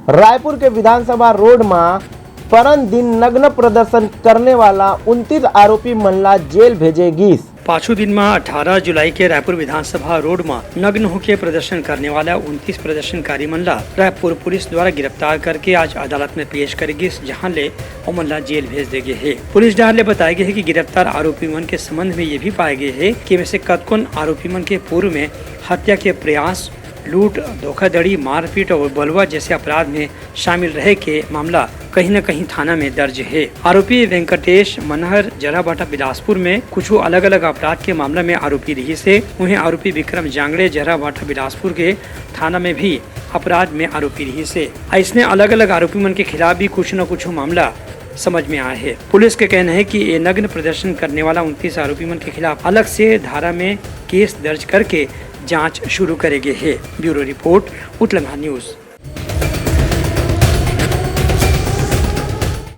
रायपुर के विधानसभा रोड में परन दिन नग्न प्रदर्शन करने वाला 29 आरोपी मन ला जेल भेजेगी। पांचों दिन में 18 जुलाई के रायपुर विधानसभा रोड में नग्न होकर प्रदर्शन करने वाला 29 प्रदर्शनकारी मन ला रायपुर पुलिस द्वारा गिरफ्तार करके आज अदालत में पेश करेगी, जहां ले ओमन ला जेल भेज देगे है। पुलिस डहर ले बताया गया है कि गिरफ्तार आरोपी मन के संबंध में ये भी पाए गए है कि वैसे कतकोन आरोपी मन के पूर्व में हत्या के प्रयास, लूट, धोखाधड़ी, मारपीट और बलवा जैसे अपराध में शामिल रहे के मामला कहीं न कहीं थाना में दर्ज है। आरोपी वेंकटेश मनहर जराबाटा बिलासपुर में कुछ अलग अलग अपराध के मामला में आरोपी रही से, उन्हें आरोपी विक्रम जांगड़े जराबाटा बिलासपुर के थाना में भी अपराध में आरोपी रही से। इसने अलग अलग आरोपी मन के खिलाफ भी कुछ न कुछ मामला समझ में आया है। पुलिस के कहना है कि ये नग्न प्रदर्शन करने वाला 29 आरोपी मन के खिलाफ अलग से धारा में केस दर्ज करके जांच शुरू करेंगे है। ब्यूरो रिपोर्ट, उत्तलंगा न्यूज।